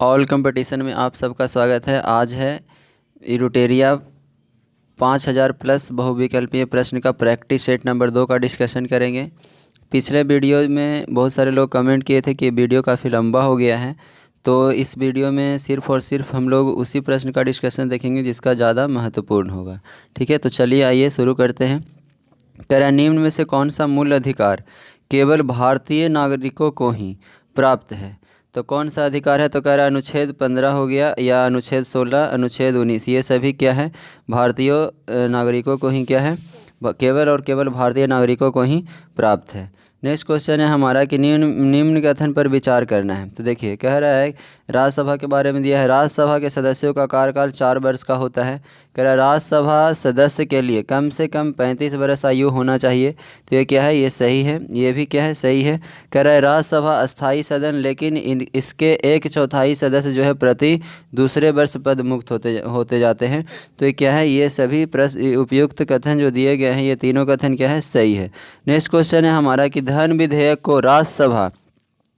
All competition में आप सबका स्वागत है। आज है इरूटेरिया 5000 प्लस बहुविकल्पीय प्रश्न का प्रैक्टिस सेट नंबर 2 का डिस्कशन करेंगे। पिछले वीडियो में बहुत सारे लोग कमेंट किए थे कि वीडियो काफ़ी लंबा हो गया है, तो इस वीडियो में सिर्फ़ और सिर्फ हम लोग उसी प्रश्न का डिस्कशन देखेंगे जिसका ज़्यादा महत्वपूर्ण होगा। ठीक है, तो चलिए आइए शुरू करते हैं। कह रहा है, निम्न में से कौन सा मूल अधिकार केवल भारतीय नागरिकों को ही प्राप्त है? तो कौन सा अधिकार है? तो कह रहा है अनुच्छेद 15 हो गया, या अनुच्छेद 16, अनुच्छेद 19, ये सभी क्या है? भारतीय नागरिकों को ही क्या है? केवल और केवल भारतीय नागरिकों को ही प्राप्त है। नेक्स्ट क्वेश्चन है हमारा कि निम्न कथन पर विचार करना है। तो देखिए, कह रहा है राज्यसभा के बारे में दिया है। राज्यसभा के सदस्यों का कार्यकाल 4 वर्ष का होता है। कह रहा है राज्यसभा सदस्य के लिए कम से कम 35 वर्ष आयु होना चाहिए। तो ये क्या है? ये सही है। ये भी क्या है? सही है। कह रहा है राज्यसभा अस्थाई सदन, लेकिन इसके 1/4 सदस्य जो है प्रति दूसरे वर्ष पद मुक्त होते जाते हैं। तो ये क्या है? ये सभी प्रश्न उपयुक्त कथन जो दिए गए हैं, ये तीनों कथन क्या है? सही है। नेक्स्ट क्वेश्चन है हमारा कि धन विधेयक को राज्यसभा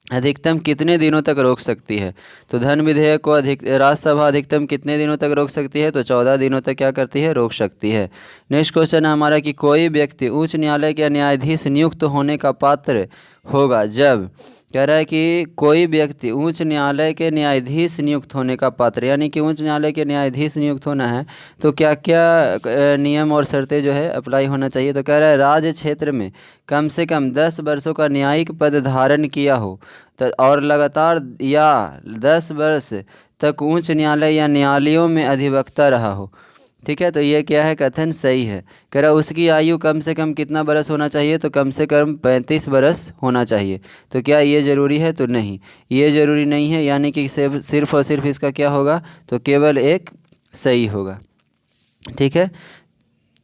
अधिकतम कितने दिनों तक रोक सकती है? तो धन विधेयक को राज्यसभा अधिकतम कितने दिनों तक रोक सकती है? तो 14 दिनों तक क्या करती है? रोक सकती है। नेक्स्ट क्वेश्चन है हमारा कि कोई व्यक्ति उच्च न्यायालय के न्यायाधीश नियुक्त होने का पात्र होगा जब, कह रहा है कि कोई व्यक्ति उच्च न्यायालय के न्यायाधीश नियुक्त होने का पात्र, यानी कि उच्च न्यायालय के न्यायाधीश नियुक्त होना है तो क्या क्या नियम और शर्तें जो है अप्लाई होना चाहिए? तो कह रहा है राज्य क्षेत्र में कम से कम 10 वर्षों का न्यायिक पद धारण किया हो और लगातार या 10 वर्ष तक उच्च न्यायालय या न्यायालयों में अधिवक्ता रहा हो। ठीक है, तो ये क्या है? कथन सही है। कह रहा उसकी आयु कम से कम कितना बरस होना चाहिए? तो कम से कम 35 बरस होना चाहिए। तो क्या ये ज़रूरी है? तो नहीं, ये ज़रूरी नहीं है, यानी कि सिर्फ और सिर्फ इसका क्या होगा? तो केवल एक सही होगा। ठीक है।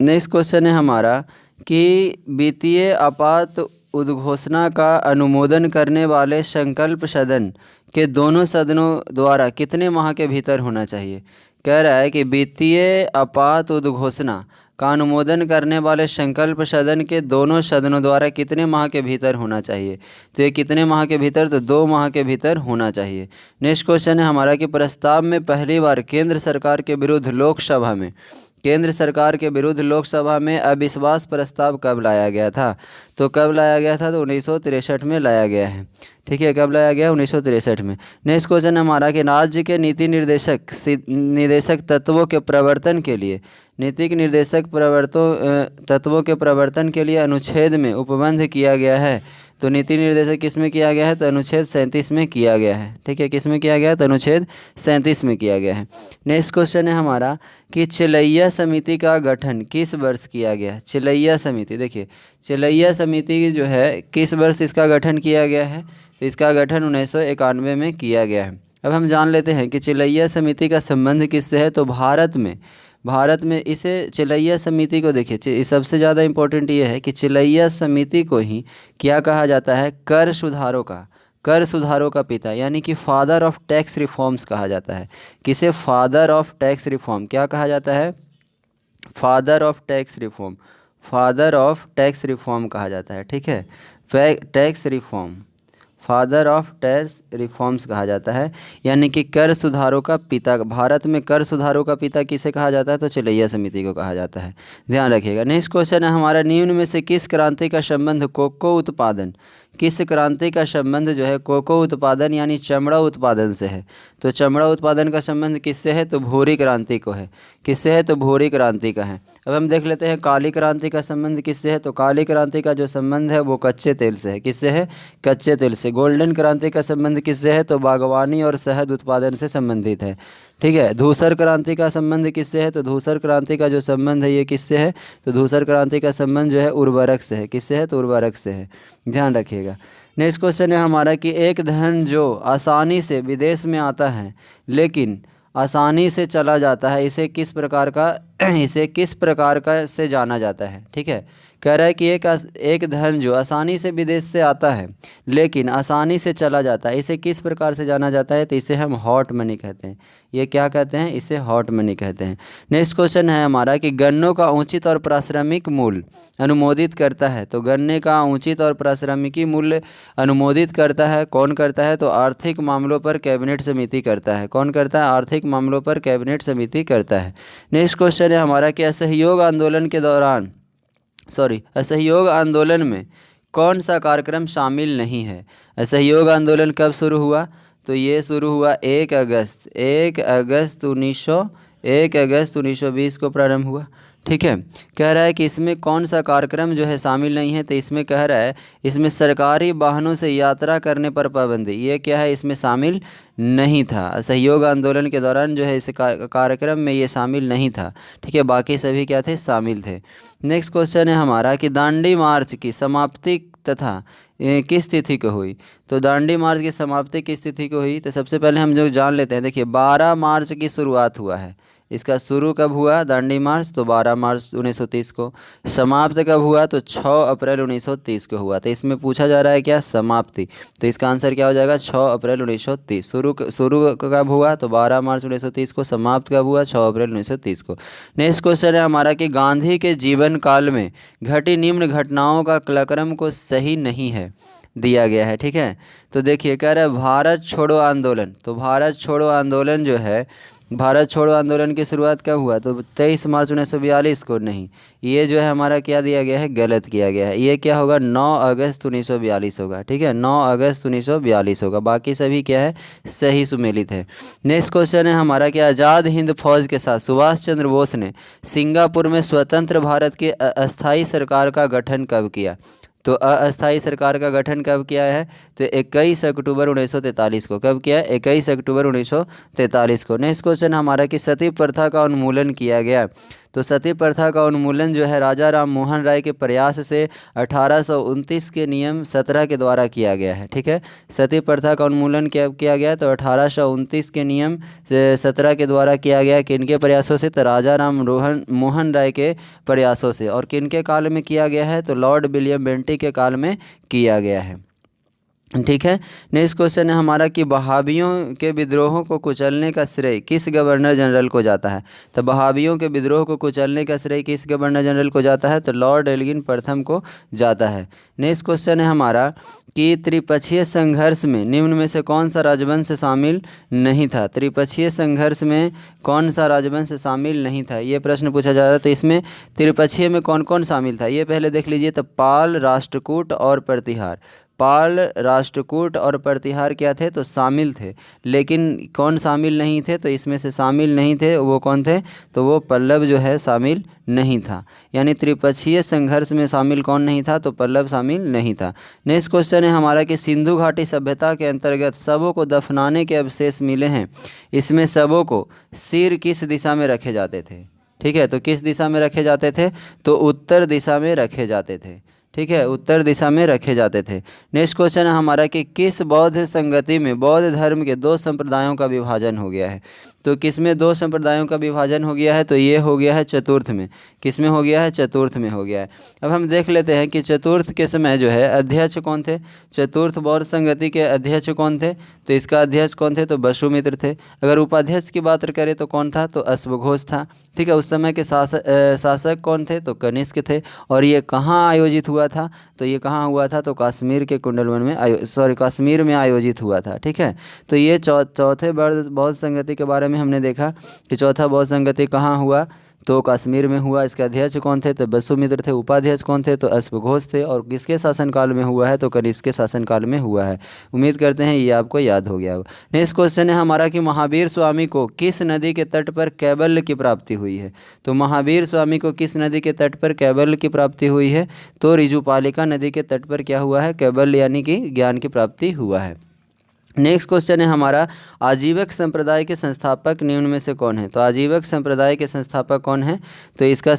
नेक्स्ट क्वेश्चन है हमारा कि वित्तीय आपात उद्घोषणा का अनुमोदन करने वाले संकल्प सदन के दोनों सदनों द्वारा कितने माह के भीतर होना चाहिए? कह रहा है कि वित्तीय आपात उद्घोषणा का अनुमोदन करने वाले संकल्प सदन के दोनों सदनों द्वारा कितने माह के भीतर होना चाहिए? तो ये कितने माह के भीतर? तो 2 माह के भीतर होना चाहिए। नेक्स्ट क्वेश्चन है हमारा कि प्रस्ताव में पहली बार केंद्र सरकार के विरुद्ध लोकसभा में अविश्वास प्रस्ताव कब लाया गया था? तो कब लाया गया था? तो 1963 में लाया गया है। ठीक है, कब लाया गया? 1963 में। नेक्स्ट क्वेश्चन हमारा कि राज्य के नीति निदेशक तत्वों के प्रवर्तन के लिए तत्वों के प्रवर्तन के लिए अनुच्छेद में उपबंध किया गया है। तो नीति निर्देशक किस में किया गया है? तो अनुच्छेद 37 में किया गया है। ठीक है, किस में किया गया है? तो अनुच्छेद 37 में किया गया है। नेक्स्ट क्वेश्चन है हमारा कि चिलैया समिति का गठन किस वर्ष किया गया? चिलैया समिति, देखिए चिलैया समिति जो है किस वर्ष इसका गठन किया गया है? तो इसका गठन 1991 में किया गया है। अब हम जान लेते हैं कि चिलैया समिति का संबंध किससे है। तो भारत में इसे चिलैया समिति को देखिए, सबसे ज़्यादा इम्पोर्टेंट ये है कि चिलैया समिति को ही क्या कहा जाता है? कर सुधारों का पिता, यानी कि फादर ऑफ टैक्स रिफॉर्म्स कहा जाता है। किसे? फादर ऑफ टैक्स रिफॉर्म क्या कहा जाता है? फादर ऑफ टैक्स रिफॉर्म कहा जाता है। ठीक है, tax reform, father of tax reforms कहा जाता है, यानी कि कर सुधारों का पिता। भारत में कर सुधारों का पिता किसे कहा जाता है? तो चिलैया समिति को कहा जाता है, ध्यान रखिएगा। नेक्स्ट क्वेश्चन है हमारा निम्न में से किस क्रांति का संबंध कोको उत्पादन जो है कोको उत्पादन यानी चमड़ा उत्पादन से है? तो चमड़ा उत्पादन का संबंध किससे है? तो भूरी क्रांति को है। किससे है? तो भूरी क्रांति का है। अब हम देख लेते हैं काली क्रांति का संबंध किससे है? तो काली क्रांति का जो संबंध है वो कच्चे तेल से है। किससे है? कच्चे तेल से। गोल्डन क्रांति का संबंध किससे है? तो बागवानी और शहद उत्पादन से संबंधित है। ठीक है, धूसर क्रांति का संबंध किससे है? तो धूसर क्रांति का जो संबंध है ये किससे है? तो धूसर क्रांति का संबंध जो है उर्वरक से है। किससे है? तो उर्वरक से है, ध्यान रखिएगा। नेक्स्ट क्वेश्चन है हमारा कि एक धन जो आसानी से विदेश में आता है लेकिन आसानी से चला जाता है, इसे किस प्रकार का से जाना जाता है? ठीक है, कह रहा है कि एक धन जो आसानी से विदेश से आता है लेकिन आसानी से चला जाता है, इसे किस प्रकार से जाना जाता है? तो इसे हम हॉट मनी कहते हैं। ये क्या कहते हैं? इसे हॉट मनी कहते हैं। नेक्स्ट क्वेश्चन है हमारा कि गन्नों का उचित और पारिश्रमिक मूल्य अनुमोदित करता है। तो गन्ने का उचित और पारिश्रमिकी मूल्य अनुमोदित करता है कौन करता है? तो आर्थिक मामलों पर कैबिनेट समिति करता है। कौन करता है? आर्थिक मामलों पर कैबिनेट समिति करता है। नेक्स्ट क्वेश्चन है हमारा कि असहयोग आंदोलन में कौन सा कार्यक्रम शामिल नहीं है? असहयोग आंदोलन कब शुरू हुआ? तो ये शुरू हुआ 1 अगस्त 1920 को प्रारंभ हुआ। ठीक है, कह रहा है कि इसमें कौन सा कार्यक्रम जो है शामिल नहीं है? तो इसमें कह रहा है इसमें सरकारी वाहनों से यात्रा करने पर पाबंदी, ये क्या है? इसमें शामिल नहीं था। असहयोग आंदोलन के दौरान जो है इस कार्यक्रम में ये शामिल नहीं था। ठीक है, बाकी सभी क्या थे? शामिल थे। नेक्स्ट क्वेश्चन है हमारा कि दांडी मार्च की समाप्ति तथा किस तिथि को हुई? तो दांडी मार्च की समाप्ति किस तिथि को हुई? तो सबसे पहले हम जो जान लेते हैं, देखिए 12 मार्च की शुरुआत हुआ है। इसका शुरू कब हुआ दांडी मार्च? तो 12 मार्च 1930 को। समाप्त कब हुआ? तो 6 अप्रैल 1930 को हुआ। तो इसमें पूछा जा रहा है क्या? समाप्ति। तो इसका आंसर क्या हो जाएगा? 6 अप्रैल 1930। शुरू कब हुआ? तो 12 मार्च 1930 को। समाप्त कब हुआ? 6 अप्रैल 1930 को। नेक्स्ट क्वेश्चन है हमारा कि गांधी के जीवन काल में घटी निम्न घटनाओं का क्रम को सही नहीं है दिया गया है। ठीक है, तो देखिए कह रहा है भारत छोड़ो आंदोलन। तो भारत छोड़ो आंदोलन जो है, भारत छोड़ो आंदोलन की शुरुआत कब हुआ? तो 23 मार्च 1942 को। नहीं, ये जो है हमारा क्या दिया गया है? गलत किया गया है। ये क्या होगा? 9 अगस्त 1942 होगा। ठीक है, 9 अगस्त 1942 होगा। बाकी सभी क्या है? सही सुमेलित है। नेक्स्ट क्वेश्चन है हमारा कि आज़ाद हिंद फौज के साथ सुभाष चंद्र बोस ने सिंगापुर में स्वतंत्र भारत के अस्थायी सरकार का गठन कब किया? तो अस्थायी सरकार का गठन कब किया है? तो 21 अक्टूबर 1943 को। कब किया है? 21 अक्टूबर 1943 को। नेक्स्ट क्वेश्चन हमारा कि सती प्रथा का उन्मूलन किया गया। तो सती प्रथा का उन्मूलन जो है राजा राम मोहन राय के प्रयास से 1829 के नियम 17 के द्वारा किया गया है। ठीक है, सती प्रथा का उन्मूलन किया गया तो 1829 के नियम 17 के द्वारा किया गया। किनके प्रयासों से? तो राजा राम मोहन राय के प्रयासों से। और किनके काल में किया गया है? तो लॉर्ड विलियम बेंटिक के काल में किया गया है। ठीक है, नेक्स्ट क्वेश्चन है हमारा कि बहाबियों के विद्रोहों को कुचलने का श्रेय किस गवर्नर जनरल को जाता है? तो बहाबियों के विद्रोह को कुचलने का श्रेय किस गवर्नर जनरल को जाता है? तो लॉर्ड एल्गिन प्रथम को जाता है। नेक्स्ट क्वेश्चन है हमारा कि त्रिपक्षीय संघर्ष में निम्न में से कौन सा राजवंश शामिल नहीं था? त्रिपक्षीय संघर्ष में कौन सा राजवंश शामिल नहीं था? ये प्रश्न पूछा जा रहा है। तो इसमें त्रिपक्षीय में कौन कौन शामिल था ये पहले देख लीजिए। तो पाल, राष्ट्रकूट और प्रतिहार। पाल, राष्ट्रकूट और प्रतिहार क्या थे? तो शामिल थे। लेकिन कौन शामिल नहीं थे? तो इसमें से शामिल नहीं थे वो कौन थे? तो वो पल्लव जो है शामिल नहीं था। यानी त्रिपक्षीय संघर्ष में शामिल कौन नहीं था? तो पल्लव शामिल नहीं था। नेक्स्ट क्वेश्चन है हमारा कि सिंधु घाटी सभ्यता के अंतर्गत शवों को दफनाने के अवशेष मिले हैं। इसमें शवों को सिर किस दिशा में रखे जाते थे? ठीक है, तो किस दिशा में रखे जाते थे? तो उत्तर दिशा में रखे जाते थे। ठीक है, उत्तर दिशा में रखे जाते थे। नेक्स्ट क्वेश्चन है हमारा कि किस बौद्ध संगति में बौद्ध धर्म के 2 संप्रदायों का विभाजन हो गया है? तो किस में 2 संप्रदायों का विभाजन हो गया है? तो ये हो गया है चतुर्थ में। किस में हो गया है? चतुर्थ में हो गया है। अब हम देख लेते हैं कि चतुर्थ के समय जो है अध्यक्ष कौन थे? चतुर्थ बौद्ध संगति के अध्यक्ष कौन थे? तो इसका अध्यक्ष कौन थे? तो वसुमित्र थे। अगर उपाध्यक्ष की बात करें तो कौन था? तो अश्वघोष था। ठीक है, उस समय के शासक कौन थे? तो कनिष्क थे। और ये कहाँ आयोजित हुआ था? तो ये कहाँ हुआ था? तो कश्मीर के कुंडलवन में कश्मीर में आयोजित हुआ था। ठीक है, तो ये चौथे बौद्ध संगति के बारे में हमने देखा कि चौथा बौद्ध संगति कहाँ हुआ? तो कश्मीर में हुआ। इसके अध्यक्ष कौन थे? तो वसुमित्र थे। उपाध्यक्ष कौन थे? तो अश्वघोष थे। और किसके शासनकाल में हुआ है? तो कनिष्क के शासनकाल में हुआ है। उम्मीद करते हैं ये आपको याद हो गया होगा। नेक्स्ट क्वेश्चन है हमारा कि महावीर स्वामी को किस नदी के तट पर कैवल्य की प्राप्ति हुई है? तो महावीर स्वामी को किस नदी के तट पर कैवल्य की प्राप्ति हुई है? तो ऋजुपालिका नदी के तट पर क्या हुआ है? कैवल्य यानी कि ज्ञान की प्राप्ति हुआ है। नेक्स्ट क्वेश्चन है हमारा आजीवक संप्रदाय के संस्थापक निम्न में से कौन है? तो आजीवक संप्रदाय के संस्थापक कौन है? तो इसका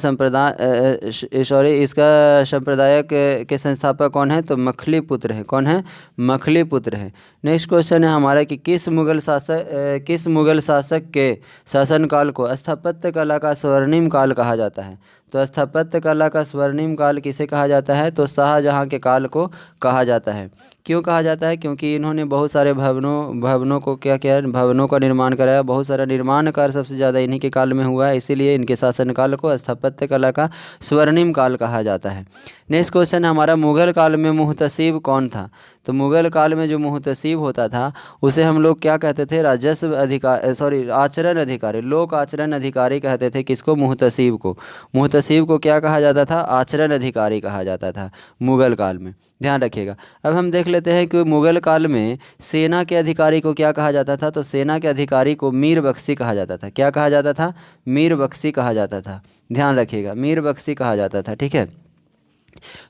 संप्रदायक के संस्थापक कौन है? तो मखली पुत्र है। कौन है? मखली पुत्र है। नेक्स्ट क्वेश्चन है हमारा कि किस मुगल शासक के शासनकाल को स्थापत्य कला का स्वर्णिम काल कहा जाता है? तो स्थापत्य कला का स्वर्णिम काल किसे कहा जाता है? तो शाहजहाँ के काल को कहा जाता है। क्यों कहा जाता है? क्योंकि इन्होंने बहुत सारे भवनों को क्या किया, भवनों का निर्माण कराया। बहुत सारा निर्माण कार्य सबसे ज़्यादा इन्हीं के काल में हुआ है, इसीलिए इनके शासनकाल को स्थापत्य कला का स्वर्णिम काल कहा जाता है। नेक्स्ट क्वेश्चन है हमारा, मुगल काल में मुहतसिब कौन था? तो मुगल काल में जो मुहतसिब होता था उसे हम लोग क्या कहते थे? राजस्व अधिकार आचरण अधिकारी, लोक आचरण अधिकारी कहते थे। किसको? मुहतसिब को। मुहतसिब को क्या कहा जाता था? आचरण अधिकारी कहा जाता था मुगल काल में, ध्यान रखिएगा। अब हम देख लेते हैं कि मुगल काल में सेना के अधिकारी को क्या कहा जाता था? तो सेना के अधिकारी को मीर बख्शी कहा जाता था। क्या कहा जाता था? मीर बख्शी कहा जाता था, ध्यान रखिएगा, मीर बख्शी कहा जाता था। ठीक है,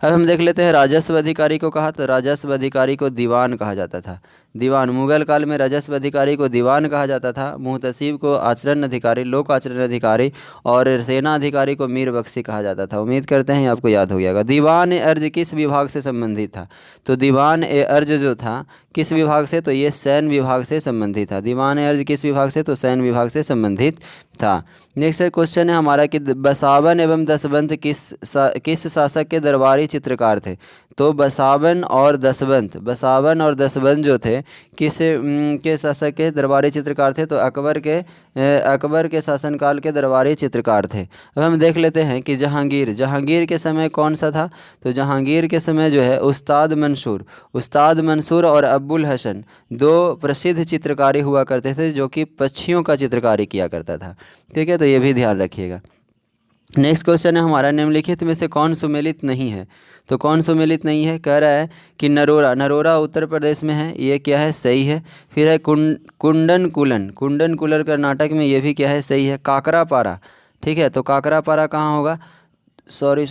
अब हम देख लेते हैं राजस्व अधिकारी को कहा, तो राजस्व अधिकारी को दीवान कहा जाता था। दीवान, मुगल काल में राजस्व अधिकारी को दीवान कहा जाता था, मुहतसिब को आचरण अधिकारी, लोक आचरण अधिकारी, और सेना अधिकारी को मीर बख्शी कहा जाता था। उम्मीद करते हैं आपको याद हो गया। दीवान ए अर्ज किस विभाग से संबंधित था? तो दीवान ए अर्ज जो था किस विभाग से? तो ये सैन्य विभाग से संबंधित था। दीवान ए अर्ज किस विभाग से? तो सैन्य विभाग से संबंधित था। नेक्स्ट क्वेश्चन है हमारा कि बसावन एवं दसवंत किस शासक के दरबारी चित्रकार थे? तो बसावन और दसवंत जो थे किस के शासक के दरबारी चित्रकार थे? तो अकबर के शासनकाल के दरबारी चित्रकार थे। अब हम देख लेते हैं कि जहांगीर के समय कौन सा था? तो जहांगीर के समय जो है उस्ताद मंसूर और अब्बुल हसन दो प्रसिद्ध चित्रकारी हुआ करते थे, जो कि पक्षियों का चित्रकारी किया करता था। ठीक है, तो ये भी ध्यान रखिएगा। नेक्स्ट क्वेश्चन है हमारा, निम्नलिखित में से कौन सुमेलित नहीं है? तो कौन सुमेलित नहीं है? कह रहा है कि नरोरा उत्तर प्रदेश में है, ये क्या है? सही है। फिर है कुंडन कुलर कर्नाटक में, ये भी क्या है? सही है। काकरापारा, ठीक है, तो काकरापारा कहाँ होगा? सॉरी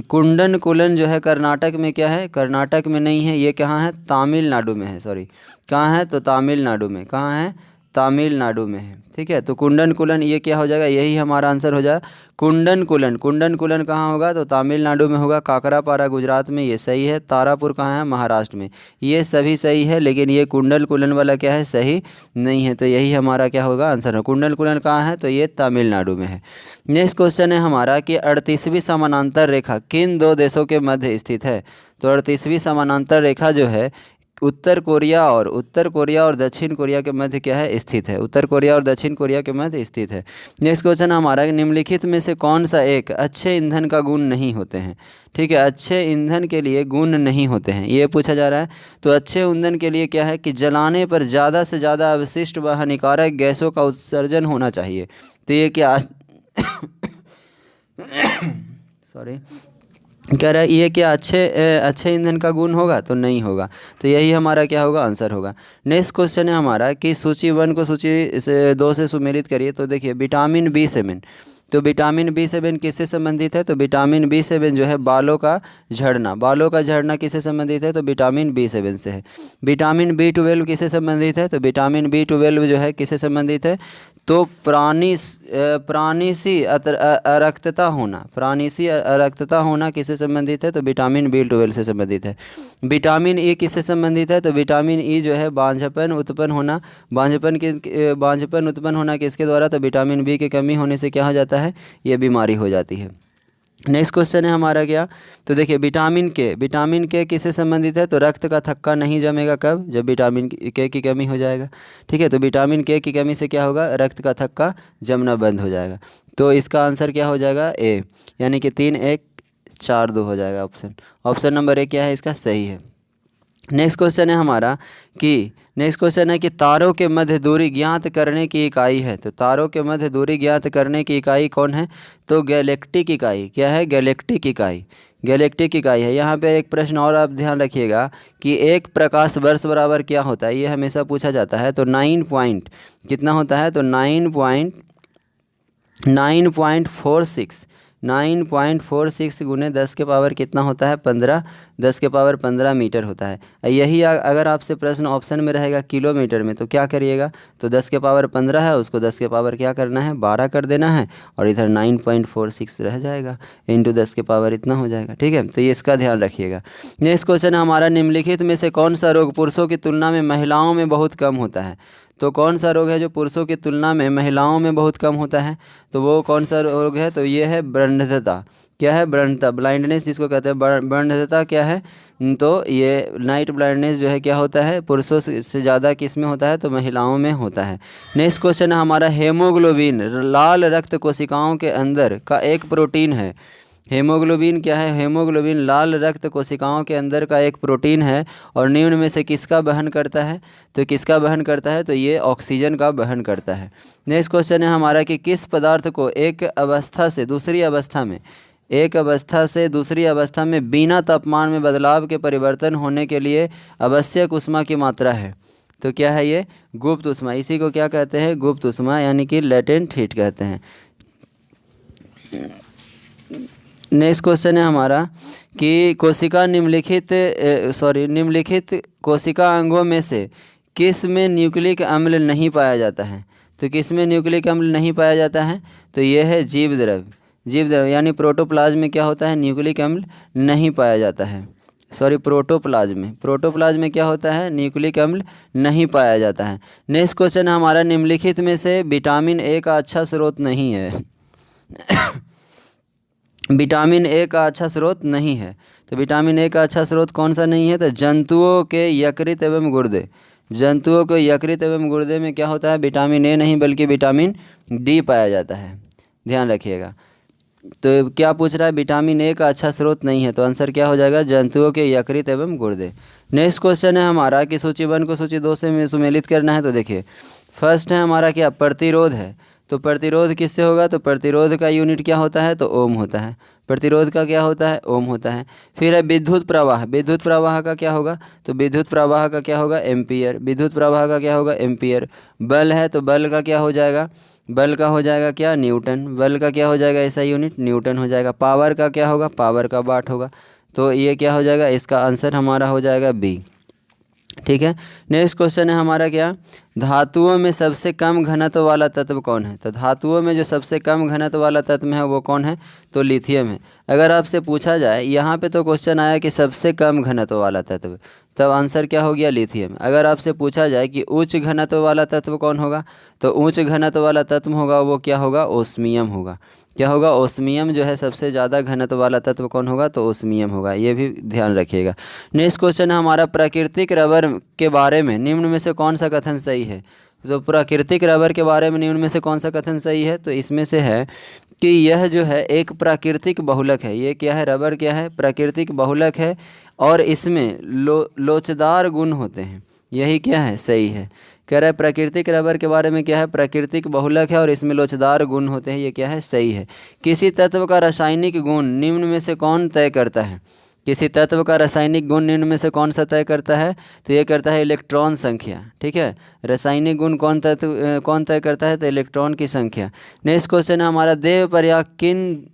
कुंडन कुलन जो है कर्नाटक में क्या है? कर्नाटक में नहीं है, ये कहाँ है? तमिलनाडु में है। सॉरी, कहाँ है? तो तमिलनाडु में। कहाँ है? तमिलनाडु में है। ठीक है, तो कुंडन कुलन ये क्या हो जाएगा? यही हमारा आंसर हो जाएगा। कुंडन कुलन कहाँ होगा? तो तमिलनाडु में होगा। काकरापारा गुजरात में, ये सही है। तारापुर कहाँ है? महाराष्ट्र में। ये सभी सही है, लेकिन ये कुंडल कुलन वाला क्या है? सही नहीं है, तो यही हमारा क्या होगा? आंसर है। कुंडल कुलन कहाँ है? तो ये तमिलनाडु में है। नेक्स्ट क्वेश्चन है हमारा कि 38वीं समानांतर रेखा किन दो देशों के मध्य स्थित है? तो 38वीं समानांतर रेखा जो है उत्तर कोरिया और दक्षिण कोरिया के मध्य क्या है? स्थित है। उत्तर कोरिया और दक्षिण कोरिया के मध्य स्थित है। नेक्स्ट क्वेश्चन हमारा, निम्नलिखित में से कौन सा एक अच्छे ईंधन का गुण नहीं होते हैं? ठीक है, अच्छे ईंधन के लिए गुण नहीं होते हैं, ये पूछा जा रहा है। तो अच्छे ईंधन के लिए क्या है कि जलाने पर ज़्यादा से ज़्यादा अवशिष्ट व हानिकारक गैसों का उत्सर्जन होना चाहिए। तो ये क्या सॉरी कह रहा है, ये क्या अच्छे ईंधन का गुण होगा? तो नहीं होगा, तो यही हमारा क्या होगा? आंसर होगा। नेक्स्ट क्वेश्चन है हमारा कि सूची 1 को सूची 2 से सुमेलित करिए। तो देखिए, विटामिन B7, तो विटामिन B7 किससे संबंधित है? तो विटामिन B7 जो है बालों का झड़ना किससे संबंधित है? तो विटामिन B7 से है। विटामिन B12 किससे संबंधित है? तो विटामिन B12 जो है किससे संबंधित है? तो प्राणिसी अरक्तता होना किससे संबंधित है? तो विटामिन B12 से संबंधित है। विटामिन E किससे संबंधित है? तो विटामिन E जो है बांझपन उत्पन्न होना किसके द्वारा? तो विटामिन B की कमी होने से क्या हो जाता है? ये बीमारी हो जाती है। नेक्स्ट क्वेश्चन है हमारा क्या? तो देखिए, विटामिन के किससे संबंधित है? तो रक्त का थक्का नहीं जमेगा कब? जब विटामिन के की कमी हो जाएगा। ठीक है, तो विटामिन के की कमी से क्या होगा? रक्त का थक्का जमना बंद हो जाएगा। तो इसका आंसर क्या हो जाएगा? ए, यानी कि 3 1 4 2 हो जाएगा ऑप्शन नंबर ए क्या है इसका? सही है। नेक्स्ट क्वेश्चन है कि तारों के मध्य दूरी ज्ञात करने की इकाई है। तो तारों के मध्य दूरी ज्ञात करने की इकाई कौन है? तो गैलेक्टिक इकाई। क्या है? गैलेक्टिक इकाई है। यहाँ पे एक प्रश्न और आप ध्यान रखिएगा कि एक प्रकाश वर्ष बराबर क्या होता है? ये हमेशा पूछा जाता है। तो 9 पॉइंट कितना होता है? तो 9.46 गुने 10 के पावर कितना होता है? 15, 10 के पावर 15 मीटर होता है। यही अगर आपसे प्रश्न ऑप्शन में रहेगा किलोमीटर में, तो क्या करिएगा? तो 10 के पावर 15 है, उसको 10 के पावर क्या करना है? 12 कर देना है, और इधर 9.46 रह जाएगा, इंटू 10 के पावर इतना हो जाएगा। ठीक है, तो ये इसका ध्यान रखिएगा। नेक्स्ट क्वेश्चन है हमारा, निम्नलिखित में से कौन सा रोग पुरुषों की तुलना में महिलाओं में बहुत कम होता है? तो कौन सा रोग है जो पुरुषों की तुलना में महिलाओं में बहुत कम होता है? तो वो कौन सा रोग है? तो ये है ब्रंधता। क्या है? ब्रंधता, ब्लाइंडनेस जिसको कहते हैं। ब्रंधता क्या है? तो ये नाइट ब्लाइंडनेस जो है क्या होता है? पुरुषों से ज़्यादा किस में होता है? तो महिलाओं में होता है। नेक्स्ट क्वेश्चन है हमारा, हेमोग्लोबिन लाल रक्त कोशिकाओं के अंदर का एक प्रोटीन है। हेमोग्लोबिन क्या है? हेमोग्लोबिन लाल रक्त कोशिकाओं के अंदर का एक प्रोटीन है और निम्न में से किसका वहन करता है? तो किसका वहन करता है? तो ये ऑक्सीजन का वहन करता है। नेक्स्ट क्वेश्चन है हमारा कि किस पदार्थ को एक अवस्था से दूसरी अवस्था में बिना तापमान में बदलाव के परिवर्तन होने के लिए आवश्यक ऊष्मा की मात्रा है? तो क्या है ये? गुप्त ऊष्मा। इसी को क्या कहते हैं? गुप्त ऊष्मा, यानी कि लेटेंट हीट कहते हैं। नेक्स्ट क्वेश्चन है हमारा कि निम्नलिखित कोशिका अंगों में से किस में न्यूक्लिक अम्ल नहीं पाया जाता है? तो किस में न्यूक्लिक अम्ल नहीं पाया जाता है? तो यह है जीव द्रव्य यानी प्रोटोप्लाज्म में क्या होता है? न्यूक्लिक अम्ल नहीं पाया जाता है। प्रोटोप्लाज्म में क्या होता है? न्यूक्लिक अम्ल नहीं पाया जाता है। नेक्स्ट क्वेश्चन हमारा, निम्नलिखित में से विटामिन ए का अच्छा स्रोत नहीं है। विटामिन ए का अच्छा स्रोत नहीं है। तो विटामिन ए का अच्छा स्रोत कौन सा नहीं है? तो जंतुओं के यकृत एवं गुर्दे। जंतुओं के यकृत एवं गुर्दे में क्या होता है? विटामिन ए नहीं बल्कि विटामिन डी पाया जाता है, ध्यान रखिएगा। तो क्या पूछ रहा है? विटामिन ए का अच्छा स्रोत नहीं है, तो आंसर क्या हो जाएगा? जंतुओं के यकृत एवं गुर्दे। नेक्स्ट क्वेश्चन है हमारा कि सूची 1 को सूची 2 से सुमेलित करना है। तो देखिए, फर्स्ट है हमारा क्या? प्रतिरोध है। तो प्रतिरोध किससे होगा? तो प्रतिरोध का यूनिट क्या होता है? तो ओम होता है। प्रतिरोध का क्या होता है? ओम होता है। फिर है विद्युत प्रवाह। विद्युत प्रवाह का क्या होगा? तो विद्युत प्रवाह का क्या होगा? एम्पियर। विद्युत प्रवाह का क्या होगा? एम्पियर। बल है, तो बल का क्या हो जाएगा? बल का हो जाएगा क्या? न्यूटन। बल का क्या हो जाएगा? ऐसा यूनिट न्यूटन हो जाएगा। पावर का क्या होगा? पावर का वाट होगा। तो ये क्या हो जाएगा? इसका आंसर हमारा हो जाएगा बी। ठीक है। नेक्स्ट क्वेश्चन है हमारा क्या? धातुओं में सबसे कम घनत्व वाला तत्व कौन है? तो धातुओं में जो सबसे कम घनत्व वाला तत्व है वो कौन है? तो लिथियम है। अगर आपसे पूछा जाए, यहाँ पे तो क्वेश्चन आया कि सबसे कम घनत्व वाला तत्व, तब आंसर क्या हो गया? लिथियम। अगर आपसे पूछा जाए कि उच्च घनत्व वाला तत्व कौन होगा, तो उच्च घनत्व वाला तत्व होगा वो क्या होगा? ओस्मियम होगा। क्या होगा? ओस्मियम जो है सबसे ज़्यादा घनत्व वाला तत्व कौन होगा? तो ओस्मियम होगा। ये भी ध्यान रखिएगा। नेक्स्ट क्वेश्चन है हमारा, प्राकृतिक रबर के बारे में निम्न में से कौन सा कथन सही है? तो प्राकृतिक रबर के बारे में निम्न में से कौन सा कथन सही है? तो इसमें से है कि यह जो है एक प्राकृतिक बहुलक है। ये क्या है? रबर क्या है? प्राकृतिक बहुलक है और इसमें लोचदार गुण होते हैं। यही क्या है? सही है। कह रहा है प्राकृतिक रबर के बारे में क्या है? प्राकृतिक बहुलक है और इसमें लोचदार गुण होते हैं। ये क्या है? सही है। किसी तत्व का रासायनिक गुण निम्न में से कौन तय करता है? किसी तत्व का रासायनिक गुण निम्न में से कौन सा तय करता है? तो ये करता है इलेक्ट्रॉन संख्या। ठीक है। रासायनिक गुण कौन तय करता है? तो इलेक्ट्रॉन की संख्या। नेक्स्ट क्वेश्चन है हमारा, देवप्रयाग किन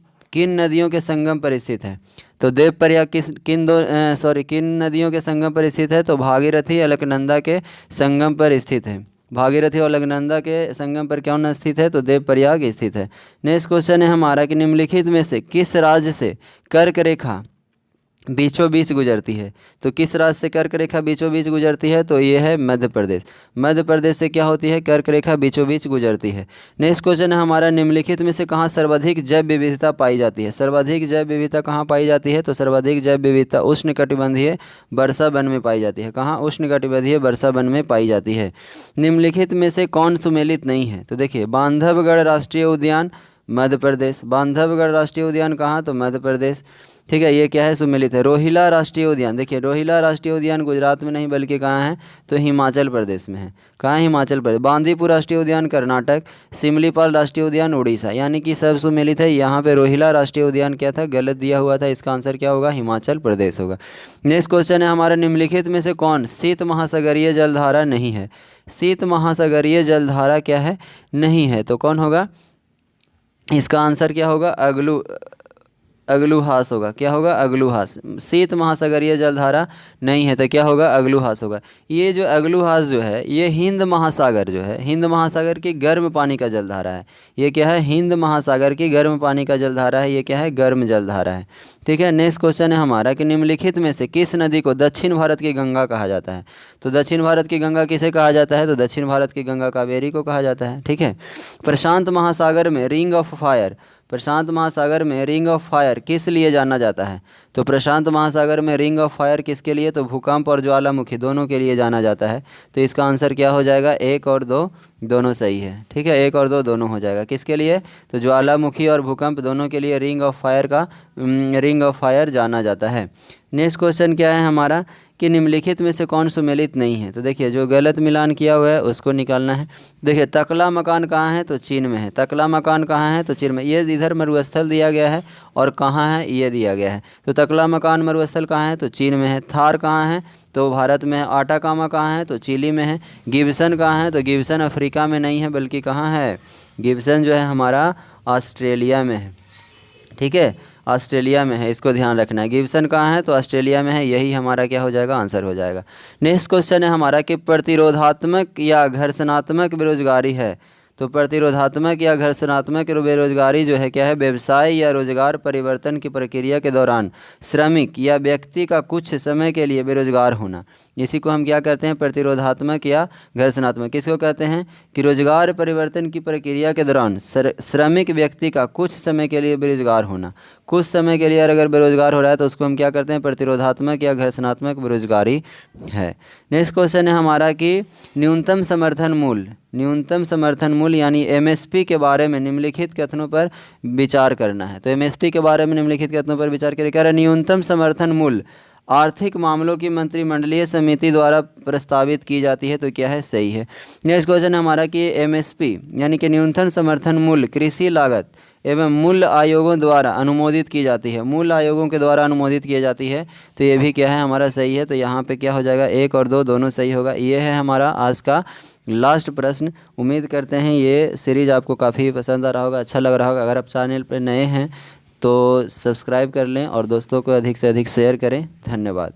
नदियों के संगम पर स्थित है? तो देवप्रयाग किन नदियों के संगम पर स्थित है? तो भागीरथी अलकनंदा के संगम पर स्थित है। भागीरथी और अलकनंदा के संगम पर कौन स्थित है? तो देवप्रयाग स्थित है। नेक्स्ट क्वेश्चन है हमारा कि निम्नलिखित में से किस राज्य से कर्क रेखा बीचों बीच गुजरती है? तो किस राज्य से कर्क रेखा बीचों बीच गुजरती है? तो ये है मध्य प्रदेश। मध्य प्रदेश से क्या होती है? कर्क रेखा बीचों बीच गुजरती है। नेक्स्ट क्वेश्चन है हमारा, निम्नलिखित में से कहाँ सर्वाधिक जैव विविधता पाई जाती है? सर्वाधिक जैव विविधता कहाँ पाई जाती है? तो सर्वाधिक जैव विविधता उष्णकटिबंधीय वर्षा वन में पाई जाती है। कहाँ? उष्णकटिबंधीय वर्षा वन में पाई जाती है। निम्नलिखित में से कौन सुमेलित नहीं है? तो देखिए, बांधवगढ़ राष्ट्रीय उद्यान मध्य प्रदेश। बांधवगढ़ राष्ट्रीय उद्यान कहाँ? तो मध्य प्रदेश। ठीक है। ये क्या है? सुमेलित है। रोहिला राष्ट्रीय उद्यान, देखिए रोहिला राष्ट्रीय उद्यान गुजरात में नहीं बल्कि कहाँ है? तो हिमाचल प्रदेश में है। कहाँ? हिमाचल प्रदेश। बांदीपुर राष्ट्रीय उद्यान कर्नाटक। सिमलीपाल राष्ट्रीय उद्यान उड़ीसा। यानी कि सब सुमेलित है। यहाँ पे रोहिला राष्ट्रीय उद्यान क्या था? गलत दिया हुआ था। इसका आंसर क्या होगा? हिमाचल प्रदेश होगा। नेक्स्ट क्वेश्चन है हमारा, निम्नलिखित में से कौन शीत महासागरीय जलधारा नहीं है? शीत महासागरीय जलधारा क्या है? नहीं है। तो कौन होगा? इसका आंसर क्या होगा? अगलुहास होगा। क्या होगा? अगलुहास। शीत महासागरीय जलधारा नहीं है तो क्या होगा? अगलुहास होगा। ये जो अगलुहास जो है ये हिंद महासागर जो है, हिंद महासागर की गर्म पानी का जलधारा है। ये क्या है? हिंद महासागर की गर्म पानी का जलधारा है। ये क्या है? गर्म जलधारा है। ठीक है। नेक्स्ट क्वेश्चन है हमारा कि निम्नलिखित में से किस नदी को दक्षिण भारत की गंगा कहा जाता है? तो दक्षिण भारत की गंगा किसे कहा जाता है? तो दक्षिण भारत की गंगा कावेरी को कहा जाता है। ठीक है। प्रशांत महासागर में रिंग ऑफ फायर, प्रशांत महासागर में रिंग ऑफ फायर किस लिए जाना जाता है? तो प्रशांत महासागर में रिंग ऑफ फायर किसके लिए? तो भूकंप और ज्वालामुखी दोनों के लिए जाना जाता है। तो इसका आंसर क्या हो जाएगा? 1 और 2 दोनों सही है। ठीक है। 1 और 2 दोनों हो जाएगा। किसके लिए? तो ज्वालामुखी और भूकंप दोनों के लिए रिंग ऑफ फायर का रिंग ऑफ फायर जाना जाता है। नेक्स्ट क्वेश्चन क्या है हमारा कि निम्नलिखित में से कौन सुमेलित नहीं है? तो देखिए जो गलत मिलान किया हुआ है उसको निकालना है। देखिए तकला मकान कहाँ है? तो चीन में है। तकला मकान कहाँ है? तो चीन में। ये इधर मरुस्थल दिया गया है और कहाँ है? ये दिया गया है। तो तकला मकान मरुस्थल कहाँ है? तो चीन में है। थार कहाँ है? तो भारत में है। आटाकामा कहाँ है? तो चिली में है। गिब्सन कहाँ है? तो गिब्सन अफ्रीका में नहीं है बल्कि कहाँ है? गिब्सन जो है हमारा ऑस्ट्रेलिया में है। ठीक है। ऑस्ट्रेलिया में है, इसको ध्यान रखना है। गिब्सन कहाँ है? तो ऑस्ट्रेलिया में है। यही हमारा क्या हो जाएगा? आंसर हो जाएगा। नेक्स्ट क्वेश्चन है हमारा कि प्रतिरोधात्मक या घर्षणात्मक बेरोजगारी है। तो प्रतिरोधात्मक या घर्षणात्मक बेरोजगारी जो है क्या है? व्यवसाय या रोजगार परिवर्तन की प्रक्रिया के दौरान श्रमिक या व्यक्ति का कुछ समय के लिए बेरोजगार होना। इसी को हम क्या कहते हैं? प्रतिरोधात्मक या घर्षणात्मक। किसको कहते हैं? कि रोजगार परिवर्तन की प्रक्रिया के दौरान श्रमिक व्यक्ति का कुछ समय के लिए बेरोजगार होना। कुछ समय के लिए अगर बेरोजगार हो रहा है तो उसको हम क्या करते हैं? प्रतिरोधात्मक या घर्षणात्मक बेरोजगारी है। नेक्स्ट क्वेश्चन है हमारा कि न्यूनतम समर्थन मूल्य, न्यूनतम समर्थन मूल्य यानी एमएसपी के बारे में निम्नलिखित कथनों पर विचार करना है। तो एमएसपी के बारे में निम्नलिखित कथनों पर विचार करें। क्या रहा? न्यूनतम समर्थन मूल्य आर्थिक मामलों की मंत्रिमंडलीय समिति द्वारा प्रस्तावित की जाती है। तो क्या है? सही है। नेक्स्ट क्वेश्चन है हमारा कि एमएसपी यानी कि न्यूनतम समर्थन मूल्य कृषि लागत एवं मूल्य आयोगों द्वारा अनुमोदित की जाती है। मूल्य आयोगों के द्वारा अनुमोदित की जाती है। तो ये भी क्या है? हमारा सही है। तो यहाँ पे क्या हो जाएगा? 1 और 2 दोनों सही होगा। ये है हमारा आज का लास्ट प्रश्न। उम्मीद करते हैं ये सीरीज़ आपको काफ़ी पसंद आ रहा होगा, अच्छा लग रहा होगा। अगर आप चैनल पर नए हैं तो सब्सक्राइब कर लें और दोस्तों को अधिक से अधिक शेयर करें। धन्यवाद।